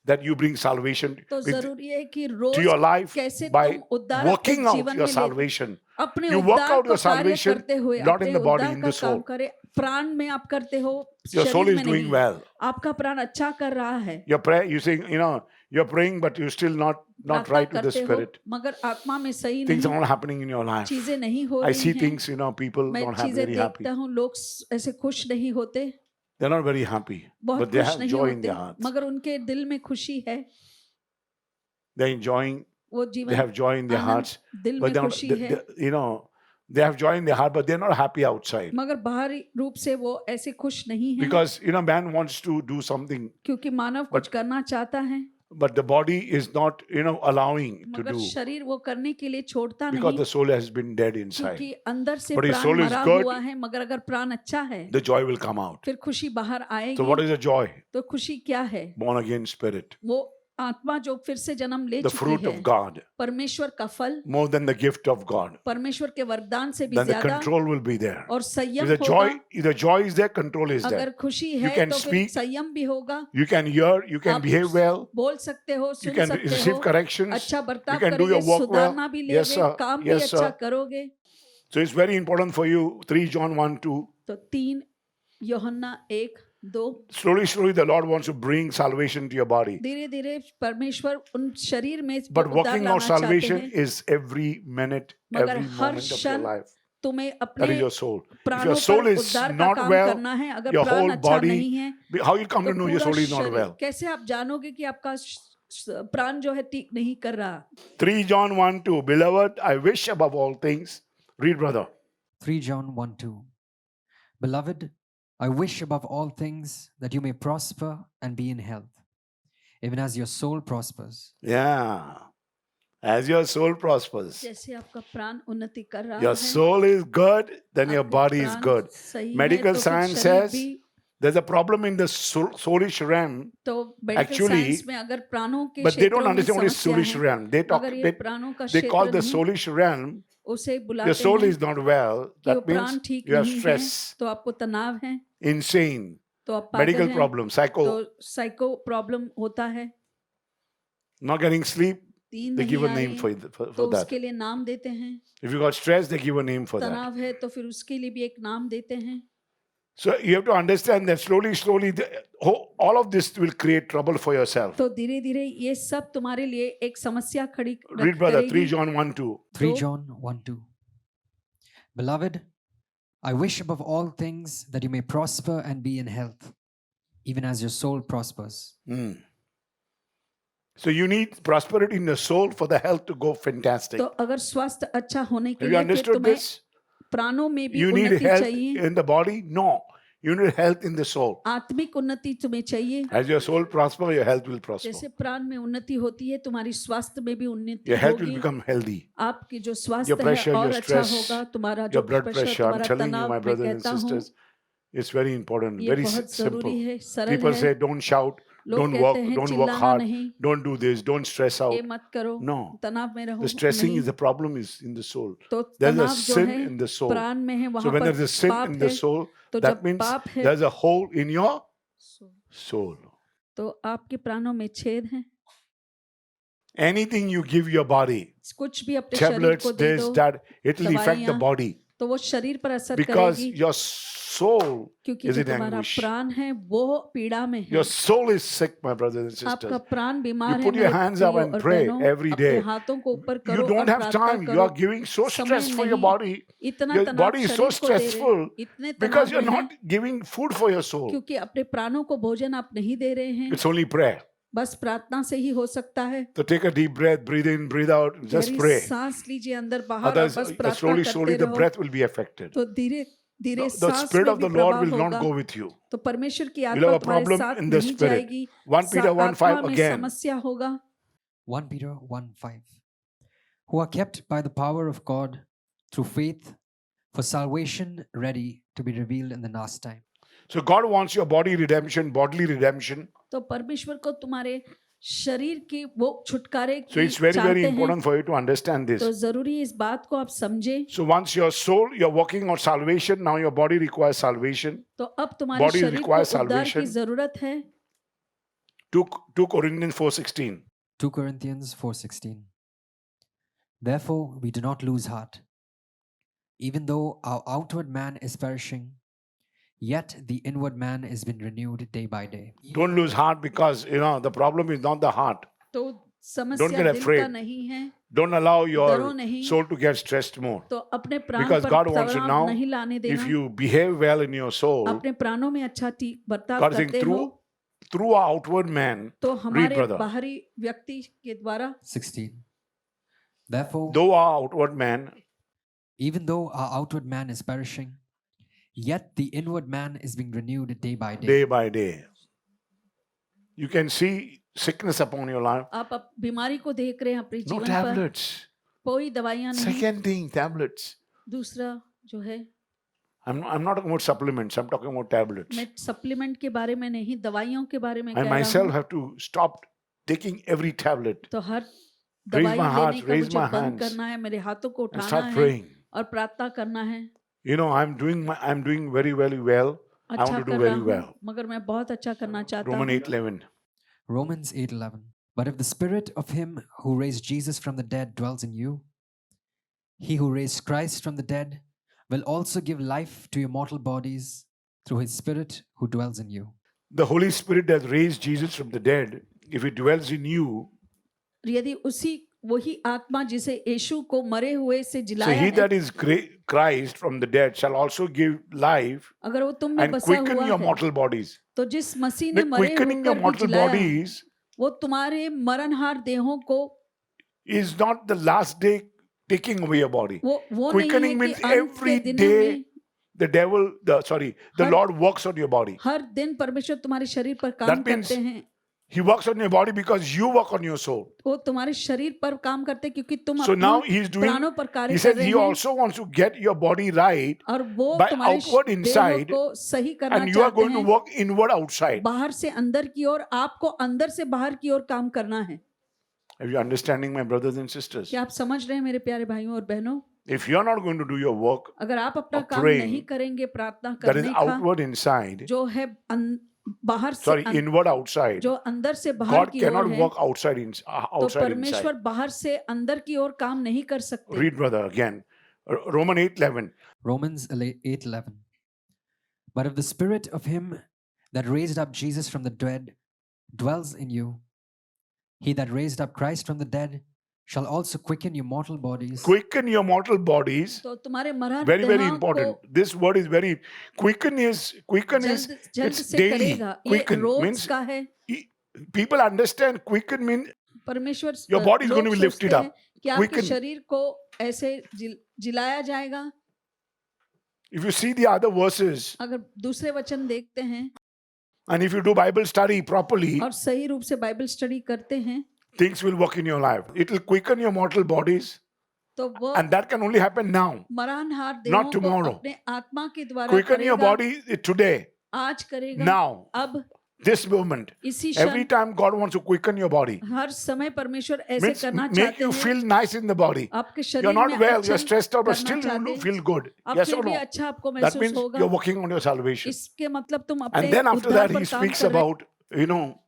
that you bring salvation तो with- जरूरी है कि to रोज your life कैसे by तुम उद्धार अपने working out जीवन your में ले salvation. अपने You work उद्धार out को your कार्य salvation करते हुए not in अपने the body, उद्धार in का the soul. काम करे। प्राण में आप करते हो, Your soul शरीर is में doing नहीं। well. आपका प्राण अच्छा कर रहा है। Your prayer, you saying, you're praying, but you're still not प्रार्थना right with the करते हो, spirit. मगर आत्मा में सही Things are नहीं, not happening in your life. चीजें नहीं हो I रही see हैं। things, people मैं don't have चीजें very happy. देखता हूँ, लोग ऐसे खुश नहीं होते, They're not very happy, बहुत but they खुश have नहीं joy in होते, their hearts. मगर उनके दिल में खुशी है। They're enjoying. वो They जीवन have joy in their Anand hearts, दिल but में they're not, खुशी है, they have joy in their heart, but they're not happy outside. मगर बाहरी रूप से वो ऐसे खुश नहीं है। Because man wants to do something, क्योंकि मानव कुछ करना चाहता है, but the body is not, allowing to मगर do शरीर वो करने के लिए छोड़ता because नहीं, the soul has been dead inside. क्योंकि अंदर से But his प्राण soul is मरा good. हुआ है। मगर अगर प्राण अच्छा है The joy will come out. फिर खुशी बाहर So what आएगी। is the joy? तो खुशी क्या है? Born again spirit. वो आत्मा जो फिर से जन्म ले The चुकी fruit है। of God. परमेश्वर का फल, More than the gift of God. परमेश्वर के वरदान से भी Then the ज्यादा, control will be there. और संयम If the होगा। joy is there, control is अगर there. खुशी You है can तो फिर speak. संयम भी होगा। You can hear, you can आप behave well, बोल सकते हो, you सुन can सकते receive हो, corrections, अच्छा you बर्ताव can do करोगे, your work well. सुधारना भी Yes, लेगे, sir. काम भी Yes, अच्छा sir. करोगे। So it's very important for you. 3 John 1, 2. तो 3 यूहन्ना 1:2, Slowly, the Lord wants to bring salvation to your body. धीरे धीरे परमेश्वर उन शरीर में But उद्धार working लाना out चाहते salvation हैं। is every minute, मगर every her moment of your क्षण life. तुम्हें That अपने is your soul. If प्राणों your soul पर is उद्धार का not काम well, करना है। अगर your प्राण whole अच्छा नहीं body, है how you come तो to know your पूरा soul is not शरीर, well? कैसे आप जानोगे कि आपका प्राण जो है ठीक नहीं कर रहा? 3 John 1, 2. Beloved, I wish above all things. Read, brother. 3 John 1 2. Beloved, I wish above all things that you may prosper and be in health, even as your soul prospers. Yeah. As your soul prospers. जैसे आपका प्राण उन्नति कर रहा Your है, soul is good, then your आपके body is प्राण good. सही है, Medical तो फिर science शरीर says भी, there's a problem in the soulish realm, तो मेडिकल actually, साइंस में अगर प्राणों के but they don't क्षेत्रों में understand what is समस्या soulish है, realm. अगर ये प्राणों का They call क्षेत्र the नहीं, soulish realm, उसे your बुलाते soul हैं is not well. कि वो That means प्राण ठीक you have नहीं है, stress, तो आपको तनाव है, insane, तो आप पागल medical हैं, problem, तो साइको प्रॉब्लम होता है, not getting sleep. नींद They नहीं give a आ name रही, for तो that. उसके लिए नाम देते हैं। If you got stress, they give a name for that. तनाव है तो फिर उसके लिए भी एक नाम देते हैं। So you have to understand that slowly, all of this will create trouble for yourself. तो धीरे धीरे ये सब तुम्हारे लिए एक समस्या खड़ी Read, brother, 3 करेगी। John 1, 2. 3 तो- John 1 2. Beloved, I wish above all things that you may prosper and be in health, even as your soul prospers. So you need prosperity in the soul for the health to go fantastic. तो अगर स्वास्थ्य अच्छा होने के Have you लिए फिर understood तुम्हें this? प्राणों में भी You need उन्नति health चाहिए, in the body? No. You need health in the soul. आत्मिक उन्नति तुम्हें चाहिए। As your soul prosper, your health will prosper. जैसे प्राण में उन्नति होती है, तुम्हारी स्वास्थ्य में भी उन्नति Your health will होगी। become healthy. आपकी जो स्वास्थ्य Your pressure, है और your अच्छा stress, होगा, तुम्हारा Your जो blood प्रेशर, pressure. I'm तुम्हारा telling you, तनाव, my मैं brothers and कहता हूँ sisters, it's very important, ये very बहुत simple. जरूरी है, सरल People है। say, don't shout, लोग don't कहते work, हैं don't work चिल्लाना hard, नहीं, don't do this, don't stress out. ये मत करो, No. तनाव में रहो The stressing नहीं। is the problem is in the soul. तो There's a तनाव जो sin है in the soul. प्राण में है, So वहां when पर there's a sin पाप in the है। soul, तो that जब means पाप है there's a hole in your soul. तो आपके प्राणों में छेद है। Anything you give your body, कुछ भी अपने शरीर tablets, को दे this, दो, that, it will affect the दवाइयाँ, body तो वो शरीर पर असर because करेगी, your soul क्योंकि is जो in तुम्हारा anguish. प्राण है वो पीड़ा में है। Your soul is sick, my brothers and आपका sisters. प्राण बीमार You है put your मेरे hands up भाइयों and और pray बहनों, every अपने day. हाथों को ऊपर You करो और don't have प्रार्थना time. You करो। are giving so समय stress for your नहीं, body. इतना Your तनाव body is so शरीर को दे रहे, stressful इतने because तनाव you're में है, not giving food for your soul. क्योंकि अपने प्राणों को भोजन आप नहीं दे रहे हैं। It's only prayer. बस प्रार्थना से ही हो सकता है। So take a deep breath, breathe in, breathe out, just गहरी pray. सांस लीजिए अंदर बाहर और Otherwise, बस प्रार्थना slowly, करते the रहो, breath will be affected. तो धीरे धीरे The सांस Spirit में of भी the Lord प्रभाव will not होगा। go with you. तो परमेश्वर की You'll आत्मा have a तुम्हारे problem साथ in the नहीं spirit. जाएगी, 1 Peter 1:5 आत्मा में again. समस्या होगा। 1 Peter 1 5. Who are kept by the power of God through faith for salvation ready to be revealed in the last time. So God wants your body redemption, bodily redemption. तो परमेश्वर को तुम्हारे शरीर की वो छुटकारे So की it's very, very चाहते हैं। important for you to understand तो this. जरूरी है इस बात को आप समझे। So once your soul, you're working on salvation, now your body requires salvation. तो अब तुम्हारे Body शरीर को requires उद्धार की salvation. जरूरत है। 2 Corinthians 4:16. 2 Corinthians 4:16. Therefore, we do not lose heart. Even though our outward man is perishing, yet the inward man is being renewed day by day. Don't lose heart because, the problem is not the heart. तो Don't समस्या get दिल afraid. का नहीं है, Don't allow डरो your नहीं। soul to get stressed more. तो अपने प्राण Because पर God wants it तनाव now. नहीं लाने देना। If you behave well in your soul, अपने प्राणों में अच्छा बर्ताव God is saying करते हो, through our outward man, तो हमारे brother. बाहरी व्यक्ति के द्वारा 16. Therefore, though our outward man, even though our outward man is perishing, yet the inward man is being renewed day by day. day by day. You can see sickness upon your life. आप बीमारी को देख रहे हैं अपने No जीवन पर, tablets. कोई दवाइयां नहीं. Second thing, tablets. दूसरा जो है, I'm not talking about supplements. I'm talking about tablets. मैं सप्लीमेंट के बारे में नहीं, दवाइयों के बारे में I कह रहा myself हूँ. have to stop taking every tablet तो हर Raise दवाई my लेने heart, का raise मुझे my बंद hands करना है, मेरे हाथों को and उठाना start है praying. और प्रार्थना करना है. You know, I'm doing very, very well. I अच्छा want to कर do रहा very हूँ, well. मगर मैं बहुत अच्छा करना चाहता Romans हूँ. 8:11. Romans 8:11. But if the spirit of him who raised Jesus from the dead dwells in you, he who raised Christ from the dead will also give life to your mortal bodies through his spirit who dwells in you. The Holy Spirit that raised Jesus from the dead, if it dwells in you, यदि वही आत्मा जिसे यीशु को मरे हुए से so जिलाया he है, that is Christ from the dead shall also give life अगर वो तुम में and बसा quicken हुआ your है, mortal bodies. तो जिस मसीह ने The मरे quickening your होकर भी mortal जिलाया है, bodies वो तुम्हारे मरणहार देहों को, is not the last day taking away your body. वो नहीं है Quickening कि means अंत के every दिनों day में the her- Lord works on your body. हर दिन परमेश्वर तुम्हारे शरीर पर काम That means करते हैं. He works on your body because you work on your soul. वो तुम्हारे शरीर पर काम करते हैं क्योंकि तुम So now अपने he's doing, प्राणों पर कार्य he कर says रहे he हैं, also wants to get your body right और वो by तुम्हारे outward देहों inside, को सही करना and you are चाहते going to हैं, work inward outside. बाहर से अंदर की ओर, आपको अंदर से बाहर की ओर काम करना है. Are you understanding, my brothers and sisters? क्या आप समझ रहे हैं मेरे प्यारे भाइयों और बहनों? If you are not going to do your work अगर आप अपना of काम praying नहीं करेंगे प्रार्थना that is करने का, outward inside, जो है बाहर से sorry, inward outside, जो अंदर से बाहर God की ओर cannot है, work outside तो inside. परमेश्वर बाहर से अंदर की ओर काम नहीं कर सकते. Read, brother, again. Romans 8:11. Romans 8:11. But if the spirit of him that raised up Jesus from the dead dwells in you, he that raised up Christ from the dead shall also quicken your mortal bodies. Quicken your mortal bodies. तो तुम्हारे मरण Very, very देहों important. को This word is very, quicken is जल्द it's से daily. करेगा. ये Quicken रोज means का है. people understand quicken means परमेश्वर your body is going to लोग be lifted सोचते हैं up. कि आपके Quicken. शरीर को ऐसे जिलाया जाएगा. If you see the other verses अगर दूसरे वचन देखते हैं and if you do Bible study properly, और सही रूप से बाइबल स्टडी करते हैं, things will work in your life. It will quicken your mortal bodies, तो वो and that can only happen now. मरणहार देहों Not को tomorrow. अपने आत्मा के द्वारा Quicken your करेगा. body today, आज करेगा. now, अब this moment. इसी Every क्षण, time God wants to quicken your body, हर समय परमेश्वर ऐसे means करना make चाहते you हैं. feel nice in the body. आपके You're शरीर not में well, अच्छा you're stressed out, but करना still you चाहते हैं. feel good. अब Yes फिर or भी no? अच्छा आपको That महसूस means होगा. you're working on your salvation. इसके मतलब तुम अपने And then after उद्धार that, पर he काम speaks कर रहे हो. about,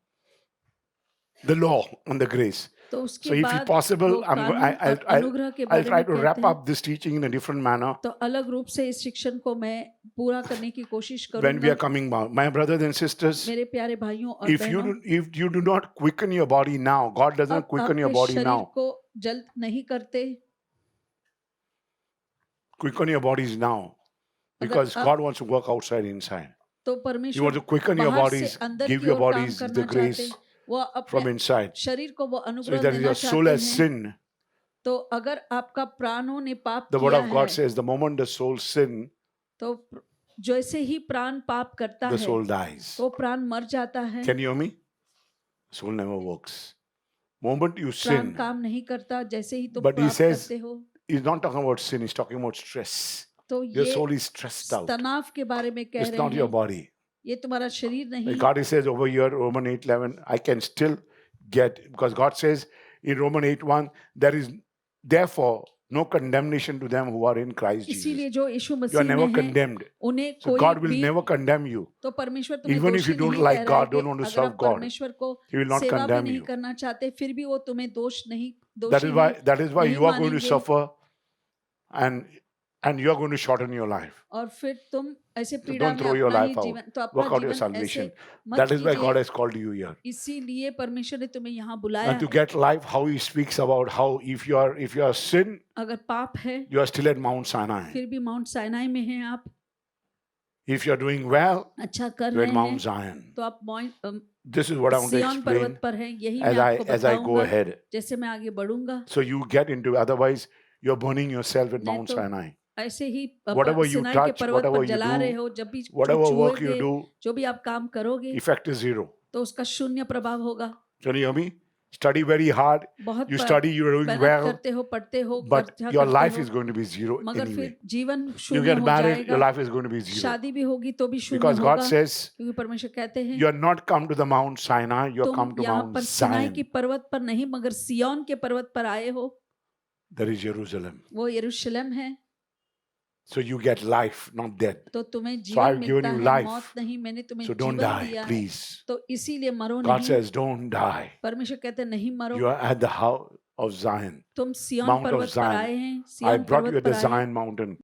the law and the grace. तो So उसके if it's बाद possible, वो कानून और अनुग्रह के I'll बारे try में to कहते wrap हैं. up this teaching in a different manner तो अलग रूप से इस शिक्षण को मैं पूरा करने की कोशिश when we are करूंगा. coming back. My brothers and sisters, मेरे प्यारे भाइयों और if बहनों, if you do not quicken your body now, God does not अब quicken your आपके body शरीर now. को जल्द नहीं करते. Quicken your bodies now. Because आप- God wants to work outside inside. तो You परमेश्वर want to quicken your बाहर bodies, से अंदर give की your ओर काम bodies करना the चाहते grace हैं. वो from अपने inside. शरीर को वो So अनुग्रह that is देना your soul चाहते has हैं. sinned. तो अगर आपका प्राणों ने पाप The word किया of God है, says the moment the soul sin, तो जैसे ही प्राण पाप करता the है, soul dies. तो प्राण मर जाता है. Can you hear me? Soul never works. Moment you प्राण sin, काम नहीं करता. जैसे ही तुम But he पाप says- करते हो, he's not talking about sin, he's talking about stress. तो Your ये soul is stressed out. तनाव के बारे में कह It's रहे not your हैं. body. ये तुम्हारा शरीर नहीं. Like God says over here, Romans 8:11, I can still get, because God says in Romans 8:1, there is therefore no condemnation to them who are in Christ Jesus. इसीलिए जो यीशु You are Masih never में है, condemned. उन्हें So कोई God will भी, never condemn you. तो परमेश्वर तुम्हें Even if दोषी you don't नहीं like ठहराएंगे. God, don't want to अगर serve आप God, परमेश्वर को He will not सेवा भी condemn नहीं you. करना चाहते, फिर भी वो तुम्हें दोष नहीं, That दोषी is why नहीं you are going to मानेंगे. suffer and you are going to shorten your life. और फिर तुम ऐसे So पीड़ा don't में throw your अपना life ही out. जीवन, तो अपना Work out your जीवन salvation. ऐसे मत That is why God कीजिए. has called you here. इसीलिए परमेश्वर ने तुम्हें यहाँ बुलाया And to है. get life, how He speaks about how if you are sin, अगर पाप है, you are still at Mount Sinai. फिर भी माउंट साइनाई में हैं आप. If you are doing well, अच्छा कर you're रहे at Mount हैं, Zion. तो आप This is what I want to Zion explain पर्वत पर हैं. यही मैं आपको as I go बताऊंगा ahead. जैसे मैं आगे बढ़ूंगा. So you get into, otherwise you're burning yourself at नहीं Mount तो Sinai. ऐसे ही Whatever you सिनाई के touch, पर्वत whatever पर you जला do, रहे हो. जब भी Whatever work you छुओगे, do, जो भी आप काम करोगे, effect is zero. तो उसका शून्य प्रभाव होगा। Can you hear me? Study very hard. बहुत You study, you're doing मेहनत well, करते हो, पढ़ते हो, but अच्छा your करते life हो, is going to be zero मगर anyway. फिर जीवन You शून्य get हो married, your जाएगा। life is going to be zero. शादी भी होगी तो भी शून्य Because God होगा, says, क्योंकि परमेश्वर कहते हैं you are not come to the Mount Sinai, you are come तुम to यहाँ Mount पर सिनाई Zion. की पर्वत पर नहीं मगर सिय्योन के पर्वत पर आए हो। That is Jerusalem. वो यरूशलेम है। So you get life, not death. तो तुम्हें So जीवन I've given मिलता you है, life. मौत नहीं। मैंने तुम्हें So don't जीवन die, दिया है, please. तो इसीलिए मरो God नहीं। says, don't die. परमेश्वर कहते हैं नहीं मरो। You are at the house of Zion. तुम सिय्योन Mount of पर्वत पर Zion. आए हैं, I सिय्योन brought you पर्वत at the पर आए हैं। Zion mountain.